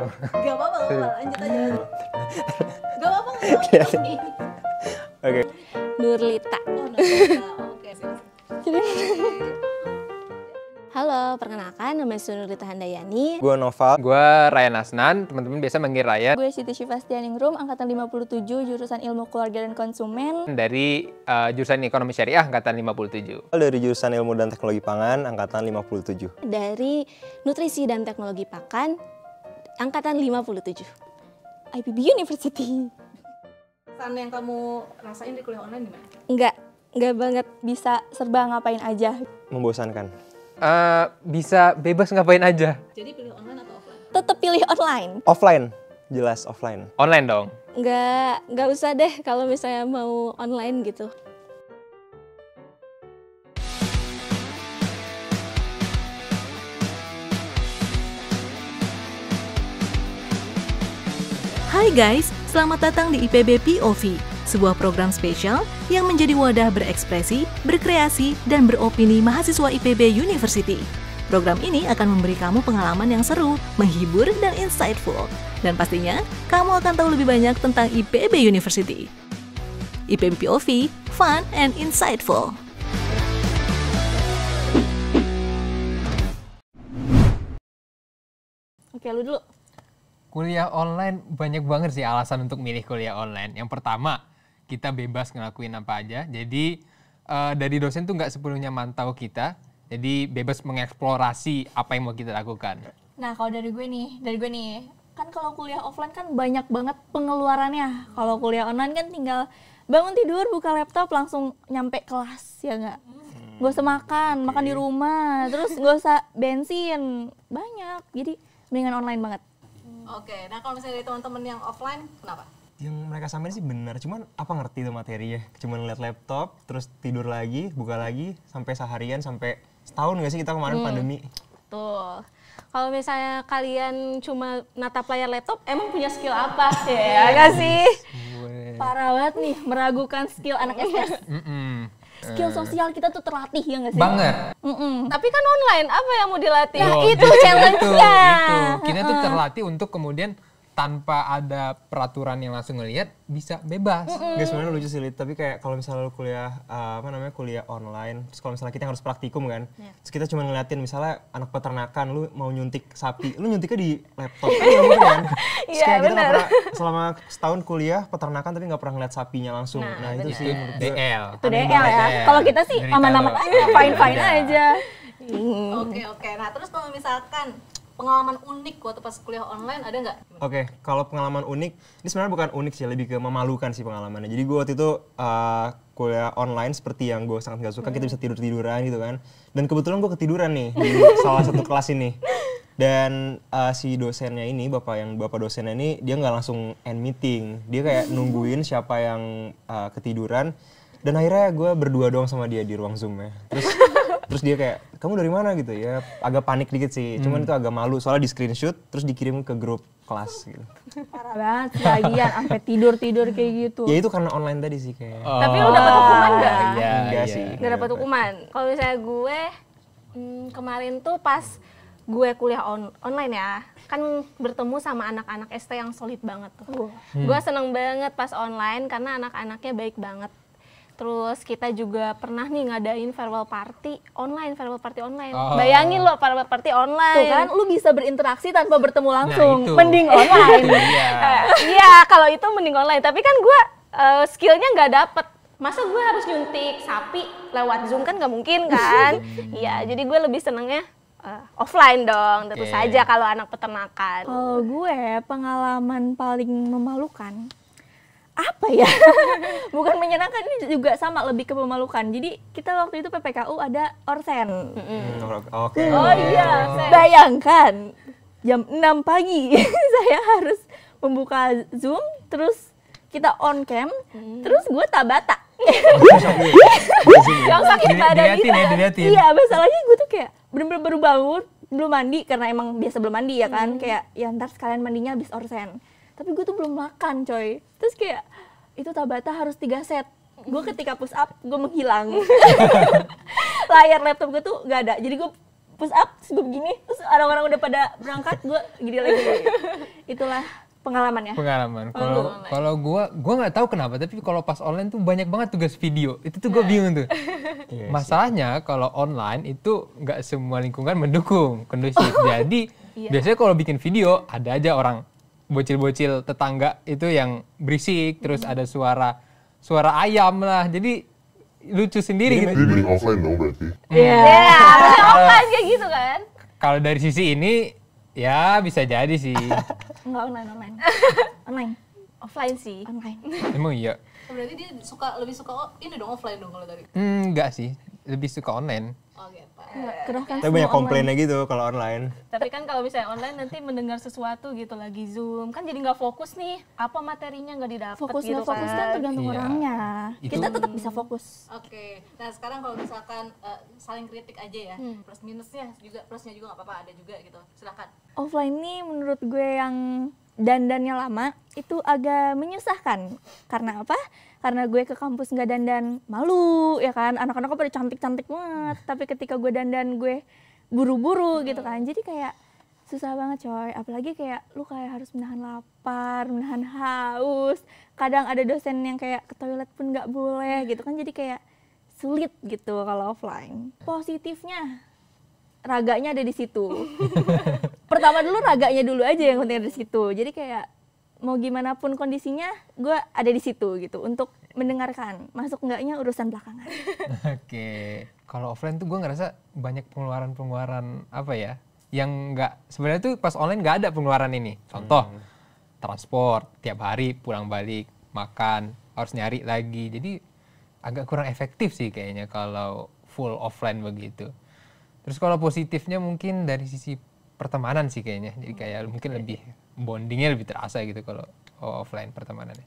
Gak apa-apa, lanjut aja. Gak apa-apa, gak apa-apa. Oke. Nurlita. Oh, Nurlita. Oke. Halo, perkenalkan nama saya Nurlita Handayani. Gue Nova. Gue Ryan Asnan, teman-teman biasa manggil Ryan. Gue Siti Syifastianingrum, angkatan 57, jurusan Ilmu Keluarga dan Konsumen. Dari jurusan Ekonomi Syariah, angkatan 57. Dari jurusan Ilmu dan Teknologi Pangan, angkatan 57. Dari Nutrisi dan Teknologi Pakan, angkatan 57. IPB University. Pesan yang kamu rasain di kuliah online gimana? Enggak banget, bisa serba ngapain aja. Membosankan. Bisa bebas ngapain aja. Jadi pilih online atau offline? Tetap pilih online. Offline, jelas offline. Online dong. Nggak usah deh kalau misalnya mau online gitu. Hai guys, selamat datang di IPB POV, sebuah program spesial yang menjadi wadah berekspresi, berkreasi, dan beropini mahasiswa IPB University. Program ini akan memberi kamu pengalaman yang seru, menghibur, dan insightful. Dan pastinya, kamu akan tahu lebih banyak tentang IPB University. IPB POV, fun and insightful. Oke, lu dulu. Kuliah online banyak banget sih alasan untuk milih kuliah online. Yang pertama, kita bebas ngelakuin apa aja. Jadi dari dosen tuh nggak sepenuhnya mantau kita. Jadi bebas mengeksplorasi apa yang mau kita lakukan. Nah, kalau dari gue nih, kan kalau kuliah offline kan banyak banget pengeluarannya. Kalau kuliah online kan tinggal bangun tidur, buka laptop, langsung nyampe kelas, ya nggak? Nggak usah makan di rumah, terus nggak usah bensin, banyak. Jadi mendingan online banget. Oke, nah kalau misalnya dari teman-teman yang offline, kenapa? Yang mereka samain sih benar, cuman apa ngerti tuh materinya? Cuman lihat laptop, terus tidur lagi, buka lagi, sampai seharian, sampai setahun nggak sih kita kemarin pandemi? Tuh. Kalau misalnya kalian cuma natap layar laptop, emang punya skill apa? Ya nggak sih? Parah banget nih, meragukan skill anak SS. Skill sosial kita tuh terlatih, ya nggak sih? Banget. Tapi kan online, apa yang mau dilatih? Nah, Oh, itu justru challenge-nya. itu. Kita tuh terlatih untuk kemudian tanpa ada peraturan yang langsung ngelihat bisa bebas. Nggak sebenarnya lucu sih, Lid. Tapi kayak kalau misalnya lu kuliah kuliah online, terus kalau misalnya kita harus praktikum kan, terus kita cuma ngeliatin misalnya anak peternakan, lu mau nyuntik sapi, lu nyuntiknya di laptop kan nggak mungkin kan? Terus kayak kita nggak pernah selama setahun kuliah peternakan tapi nggak pernah ngeliat sapinya langsung. Nah itu sih menurut gue. DL. Itu DL ya. Kalau kita sih aman-aman aja, fine-fine aja. Oke. Nah terus kalau misalkan pengalaman unik waktu pas kuliah online ada nggak? Oke, kalau pengalaman unik, ini sebenarnya bukan unik sih, lebih ke memalukan sih pengalamannya. Jadi gue waktu itu kuliah online seperti yang gue sangat gak suka, kita bisa tidur-tiduran gitu kan. Dan kebetulan gue ketiduran nih di salah satu kelas ini. Dan si dosennya ini, bapak dosennya ini, dia nggak langsung end meeting. Dia kayak nungguin siapa yang ketiduran. Dan akhirnya gue berdua doang sama dia di ruang Zoom-nya. Terus dia kayak, kamu dari mana gitu ya, agak panik dikit sih, cuman itu agak malu soalnya di screenshot terus dikirim ke grup kelas gitu. Parah banget, lagian sampai tidur-tidur kayak gitu. Ya itu karena online tadi sih kayak. Tapi lu dapat hukuman nggak? Enggak sih. Nggak dapat hukuman. Kalau misalnya gue kemarin tuh pas gue kuliah online ya, kan bertemu sama anak-anak ST yang solid banget tuh. Gue seneng banget pas online karena anak-anaknya baik banget. Terus kita juga pernah nih ngadain farewell party online. Bayangin lo farewell party online. Tuh kan, lu bisa berinteraksi tanpa bertemu langsung. Nah, itu. Mending online. Iya, kalau itu mending online. Tapi kan gue skillnya nggak dapet. Masa gue harus nyuntik sapi lewat Zoom kan nggak mungkin kan? Iya, jadi gue lebih senengnya offline dong. Tentu saja kalau anak peternakan. Kalau gue pengalaman paling memalukan, apa ya? Bukan menyenangkan, ini juga sama, lebih ke memalukan. Jadi kita waktu itu PPKU ada orsen. Oke. Oh iya, bayangkan jam 6 pagi saya harus membuka Zoom, terus kita on cam, terus gue tabata. Yang sakit badan gitu. Diliatin. Iya, masalahnya gue tuh kayak bener-bener baru bangun, belum mandi, karena emang biasa belum mandi ya kan. Kayak ya ntar sekalian mandinya habis orsen. Tapi gue tuh belum makan coy. Terus kayak itu tabata harus 3 set. Gue ketika push up, gue menghilang. Layar laptop gue tuh gak ada. Jadi gue push up, terus gue begini, terus orang-orang udah pada berangkat, gue gini lagi. Itulah pengalaman ya. Pengalaman. Kalau gua nggak tahu kenapa, tapi kalau pas online tuh banyak banget tugas video. Itu tuh gue bingung tuh. Masalahnya kalau online itu nggak semua lingkungan mendukung kondusif. Jadi biasanya kalau bikin video ada aja orang bocil-bocil tetangga itu yang berisik, terus ada suara ayam lah. Jadi lucu sendiri gitu. Jadi mending offline dong berarti. Iya, offline kayak gitu kan. Kalau dari sisi ini ya bisa jadi sih. Enggak online. Online. Offline sih. Online. Emang iya? Berarti dia lebih suka ini dong offline dong kalau tadi. Enggak sih, lebih suka online. Oh gitu. Kerahkan Tapi banyak komplainnya gitu kalau online. Tapi kan kalau misalnya online nanti mendengar sesuatu gitu lagi Zoom, kan jadi nggak fokus nih, apa materinya nggak didapat Fokus gitu nggak fokus kan tergantung Iya. orangnya. Itu- Kita tetap bisa fokus. Oke, nah sekarang kalau misalkan saling kritik aja ya, plus minusnya juga, plusnya juga nggak apa-apa, ada juga gitu, silakan. Offline nih menurut gue yang dandannya lama itu agak menyusahkan. Karena apa? Karena gue ke kampus nggak dandan malu ya kan, anak-anaknya pada cantik-cantik banget. Tapi ketika gue dandan gue buru-buru gitu kan, jadi kayak susah banget coy. Apalagi kayak lu kayak harus menahan lapar, menahan haus. Kadang ada dosen yang kayak ke toilet pun nggak boleh gitu kan, jadi kayak sulit gitu kalau offline. Positifnya raganya ada di situ. Pertama dulu raganya dulu aja yang penting ada di situ. Jadi kayak mau gimana pun kondisinya, gue ada di situ gitu untuk mendengarkan. Masuk enggaknya urusan belakangan. Oke. Kalau offline tuh gue ngerasa banyak pengeluaran apa ya, yang nggak, sebenarnya tuh pas online nggak ada pengeluaran ini. Contoh, transport tiap hari pulang balik, makan, harus nyari lagi. Jadi agak kurang efektif sih kayaknya kalau full offline begitu. Terus kalau positifnya mungkin dari sisi pertemanan sih kayaknya. Jadi kayak mungkin lebih bondingnya lebih terasa gitu kalau offline pertemanannya.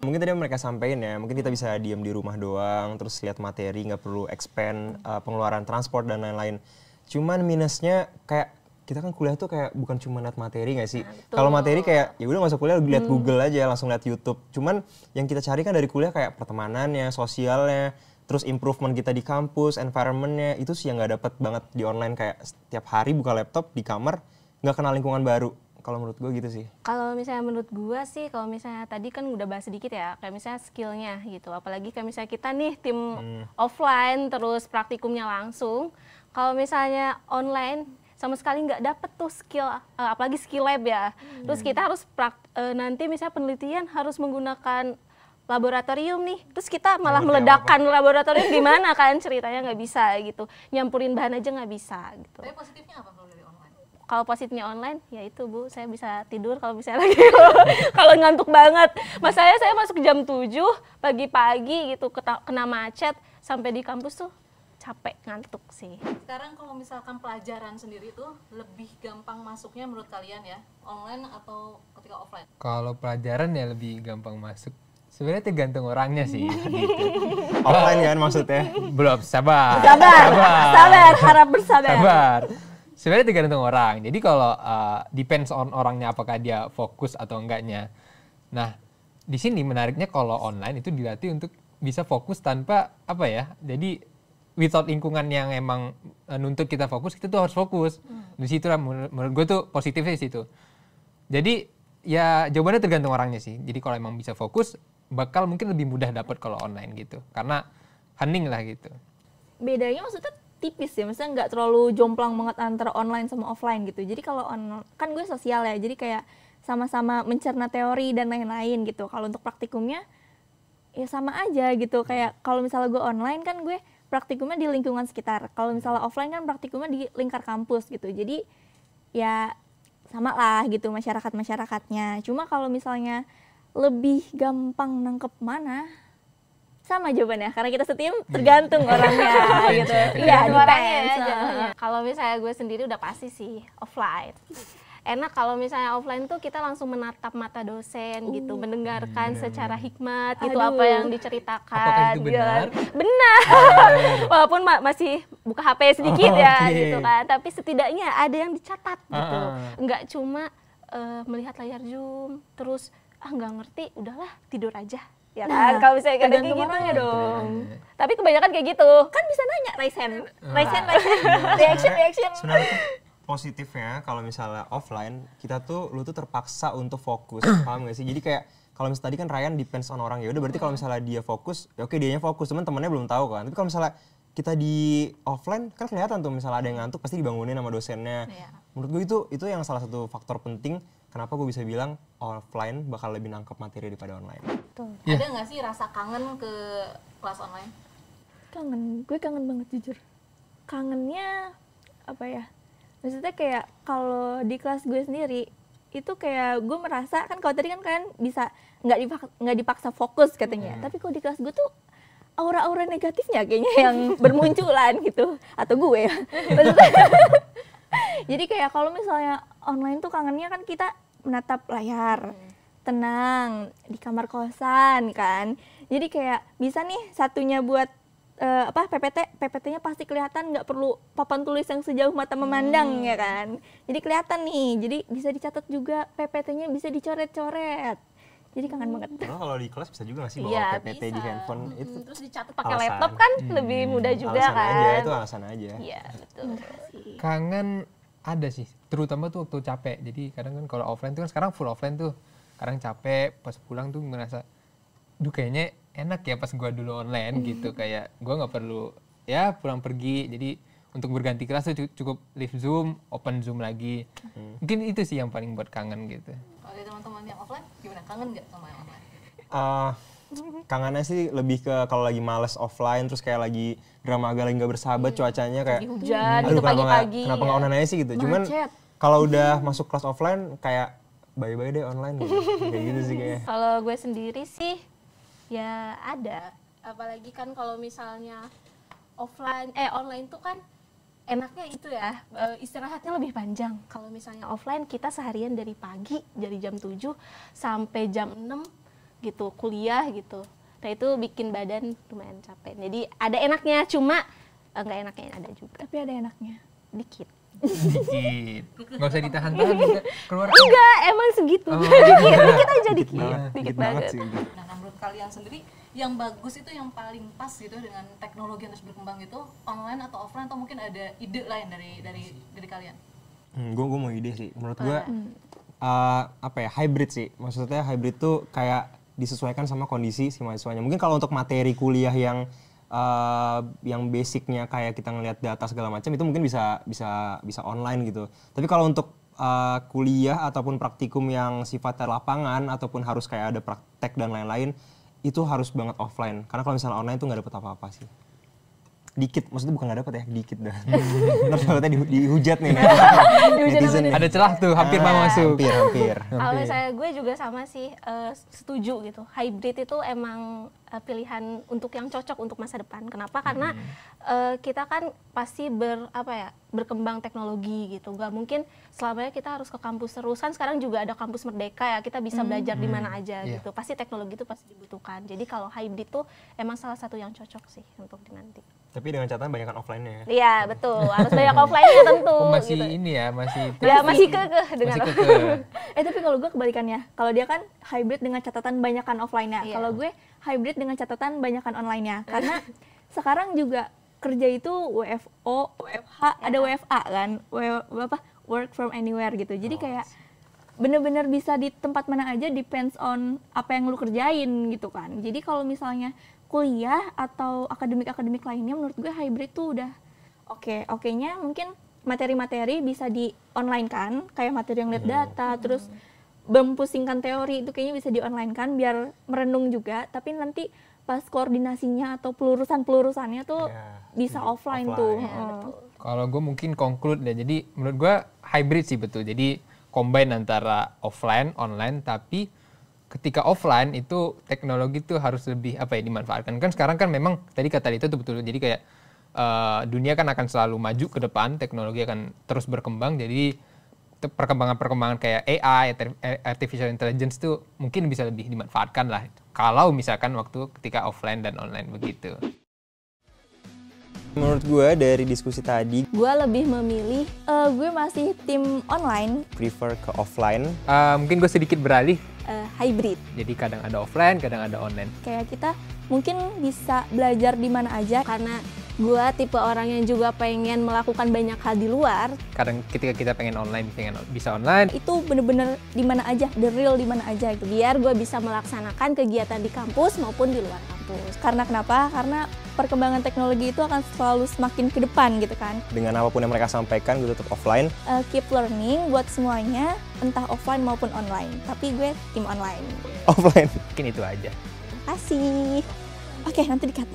Mungkin tadi yang mereka sampaikan ya, mungkin kita bisa diam di rumah doang, terus lihat materi, nggak perlu expand pengeluaran transport dan lain-lain. Cuman minusnya kayak kita kan kuliah tuh kayak bukan cuma lihat materi nggak sih? Kalau materi kayak ya udah masuk kuliah lihat Google aja, langsung lihat YouTube. Cuman yang kita cari kan dari kuliah kayak pertemanannya, sosialnya, terus improvement kita di kampus, environmentnya, itu sih yang nggak dapet banget di online. Kayak setiap hari buka laptop di kamar, nggak kenal lingkungan baru. Kalau menurut gue gitu sih. Kalau misalnya menurut gue sih, kalau misalnya tadi kan udah bahas sedikit ya, kayak misalnya skillnya gitu. Apalagi kayak misalnya kita nih tim offline terus praktikumnya langsung. Kalau misalnya online sama sekali nggak dapet tuh skill, apalagi skill lab ya. Terus kita harus nanti misalnya penelitian harus menggunakan laboratorium nih, terus kita malah meledakkan laboratorium di mana kan, ceritanya nggak bisa gitu, nyampurin bahan aja nggak bisa gitu. Tapi positifnya apa kalau dari online? Kalau positifnya online, ya itu Bu, saya bisa tidur kalau misalnya lagi kalau ngantuk banget. Masalahnya saya masuk jam 7 pagi-pagi gitu, kena macet sampai di kampus tuh capek, ngantuk sih. Sekarang kalau misalkan pelajaran sendiri tuh lebih gampang masuknya menurut kalian ya, online atau ketika offline? Kalau pelajaran ya lebih gampang masuk. Sebenarnya tergantung orangnya sih. Gitu. Offline kan maksudnya? Belum, sabar. Sabar, harap bersabar. Sabar. Sebenarnya tergantung orang. Jadi kalau depends on orangnya apakah dia fokus atau enggaknya. Nah, di sini menariknya kalau online itu dilatih untuk bisa fokus tanpa apa ya. Jadi without lingkungan yang emang nuntut kita fokus, kita tuh harus fokus. Di situ lah menurut gue tuh positifnya di situ. Jadi ya jawabannya tergantung orangnya sih. Jadi kalau emang bisa fokus, bakal mungkin lebih mudah dapat kalau online gitu. Karena hening lah gitu. Bedanya maksudnya tipis ya, maksudnya nggak terlalu jomplang banget antara online sama offline gitu. Jadi kalau online, kan gue sosial ya, jadi kayak sama-sama mencerna teori dan lain-lain gitu. Kalau untuk praktikumnya, ya sama aja gitu. Kayak kalau misalnya gue online kan gue praktikumnya di lingkungan sekitar. Kalau misalnya offline kan praktikumnya di lingkar kampus gitu. Jadi ya sama lah gitu masyarakat-masyarakatnya. Cuma kalau misalnya lebih gampang nangkep mana, sama jawabannya, karena kita setim tergantung orangnya gitu. Iya, Orangnya depends. ya. Kalau misalnya gue sendiri udah pasti sih offline. Enak kalau misalnya offline tuh kita langsung menatap mata dosen gitu, mendengarkan secara hikmat gitu apa yang diceritakan. Apakah itu benar? Benar. Walaupun masih buka HP sedikit ya Oke. gitu kan, tapi setidaknya ada yang dicatat gitu. Ah. Enggak cuma melihat layar Zoom terus nggak ngerti, udahlah tidur aja. Ya kan, kalau misalnya kayak tergantung gitu orangnya dong. Tapi kebanyakan kayak gitu. Kan bisa nanya raise hand, reaction. Sebenarnya tuh positifnya kalau misalnya offline kita tuh lu tuh terpaksa untuk fokus, paham gak sih? Jadi kayak kalau misalnya tadi kan Ryan depends on orang, ya udah berarti kalau misalnya dia fokus, ya oke dianya fokus, teman-temannya belum tahu kan. Tapi kalau misalnya kita di offline kan kelihatan tuh misalnya ada yang ngantuk pasti dibangunin sama dosennya. Menurut gue itu yang salah satu faktor penting kenapa gue bisa bilang offline bakal lebih nangkep materi daripada online. Ada nggak sih rasa kangen ke kelas online? Gue kangen banget jujur. Kangennya apa ya? Maksudnya kayak kalau di kelas gue sendiri itu kayak gue merasa kan kalau tadi kan kalian bisa nggak dipaksa fokus katanya. Tapi kalau di kelas gue tuh aura-aura negatifnya kayaknya yang bermunculan gitu, atau gue ya. Jadi kayak kalau misalnya online tuh kangennya kan kita menatap layar, tenang di kamar kosan kan. Jadi kayak bisa nih satunya buat PPT-nya pasti kelihatan, nggak perlu papan tulis yang sejauh mata memandang ya kan. Jadi kelihatan nih, jadi bisa dicatat juga PPT-nya, bisa dicoret-coret. Jadi kangen banget. Karena kalau di kelas bisa juga nggak sih bawa Iya, PPT di bisa. handphone itu Terus dicatat pakai alasan. laptop kan lebih mudah juga alasan kan. aja, itu alasan aja. Iya, betul. Kangen ada sih, terutama tuh waktu capek. Jadi kadang kan kalau offline tuh kan sekarang full offline tuh. Kadang capek, pas pulang tuh ngerasa, duh kayaknya enak ya pas gua dulu online gitu. Kayak gua nggak perlu ya pulang pergi. Jadi untuk berganti kelas tuh cukup leave Zoom, open Zoom lagi. Mungkin itu sih yang paling buat kangen gitu. Kalau dari teman-teman yang offline gimana? Kangen nggak sama yang online? Kangennya sih lebih ke kalau lagi males offline, terus kayak lagi drama agak lagi nggak bersahabat cuacanya kayak Hujan aduh, gitu kenapa pagi-pagi. kenapa nggak online aja sih gitu. Cuman kalau udah masuk kelas offline kayak bye-bye deh online gitu. Kayak gitu sih kayaknya. Kalau gue sendiri sih ya ada. Apalagi kan kalau misalnya online tuh kan enaknya itu ya, istirahatnya lebih panjang. Kalau misalnya offline kita seharian dari pagi dari jam 7 sampai jam 6 gitu kuliah gitu. Nah itu bikin badan lumayan capek. Jadi ada enaknya, cuma nggak enaknya ada juga. Tapi ada enaknya. Dikit. Dikit. Nggak usah ditahan-tahan juga keluar. Enggak, emang segitu. Dikit aja dikit. Dikit banget banget. sih. Nah, menurut kalian sendiri yang bagus itu yang paling pas gitu dengan teknologi yang terus berkembang itu online atau offline, atau mungkin ada ide lain dari kalian? Gue mau ide sih. Menurut gue hybrid sih. Maksudnya hybrid tuh kayak disesuaikan sama kondisi si mahasiswanya. Mungkin kalau untuk materi kuliah yang basicnya kayak kita ngelihat data segala macam itu mungkin bisa online gitu. Tapi kalau untuk kuliah ataupun praktikum yang sifatnya lapangan ataupun harus kayak ada praktek dan lain-lain, itu harus banget offline. Karena kalau misalnya online tuh nggak dapet apa-apa sih. Dikit, maksudnya bukan nggak dapet ya, dikit dah. Terus takutnya dihujat nih. Netizen nih. Ada celah tuh, hampir mau masuk. Hampir. Kalau misalnya gue juga sama sih, setuju gitu. Hybrid itu emang pilihan untuk yang cocok untuk masa depan. Kenapa? Karena kita kan pasti berkembang teknologi gitu. Gak mungkin selamanya kita harus ke kampus terus. Kan sekarang juga ada kampus Merdeka ya, kita bisa belajar di mana aja gitu. Pasti teknologi itu pasti dibutuhkan. Jadi kalau hybrid tuh emang salah satu yang cocok sih untuk dinanti. Tapi dengan catatan banyakkan offline-nya ya. Iya betul, harus banyak offline-nya tentu. Masih gitu. ini ya, masih Masih kekeh dengan masih kekeh. Tapi kalau gue kebalikannya. Kalau dia kan hybrid dengan catatan banyakkan offline-nya. Iya. Kalau gue hybrid dengan catatan banyakkan online-nya. Karena sekarang juga kerja itu WFO, WFH, ada WFA kan. Work from anywhere gitu. Jadi kayak bener-bener bisa di tempat mana aja, depends on apa yang lu kerjain gitu kan. Jadi kalau misalnya kuliah atau akademik lainnya, menurut gue hybrid tuh udah oke-nya mungkin materi-materi bisa di online kan, kayak materi yang lihat data, terus mempusingkan teori itu kayaknya bisa di online kan biar merenung juga, tapi nanti pas koordinasinya atau pelurusannya tuh bisa offline tuh. Kalau gue mungkin conclude deh, jadi menurut gue hybrid sih betul. Jadi combine antara offline, online, tapi ketika offline itu teknologi itu harus lebih dimanfaatkan. Kan sekarang kan memang tadi kata itu betul. Jadi kayak dunia kan akan selalu maju ke depan, teknologi akan terus berkembang. Jadi perkembangan kayak AI, artificial intelligence itu mungkin bisa lebih dimanfaatkan lah. Kalau misalkan waktu ketika offline dan online begitu. Menurut gue dari diskusi tadi, Gue lebih memilih Gue masih tim online, prefer ke offline. Mungkin gue sedikit beralih. hybrid. Jadi kadang ada offline, kadang ada online. kayak kita mungkin bisa belajar di mana aja. Karena gue tipe orang yang juga pengen melakukan banyak hal di luar. Kadang ketika kita pengen online, pengen bisa online. Itu bener-bener di mana aja, the real di mana aja gitu. Biar gue bisa melaksanakan kegiatan di kampus maupun di luar kampus. Karena kenapa? Karena perkembangan teknologi itu akan selalu semakin ke depan gitu kan. Dengan apapun yang mereka sampaikan, gue tetap offline. Keep learning buat semuanya, entah offline maupun online. Tapi gue tim online. Offline. Mungkin itu aja. Terima kasih. Oke, nanti di-cut.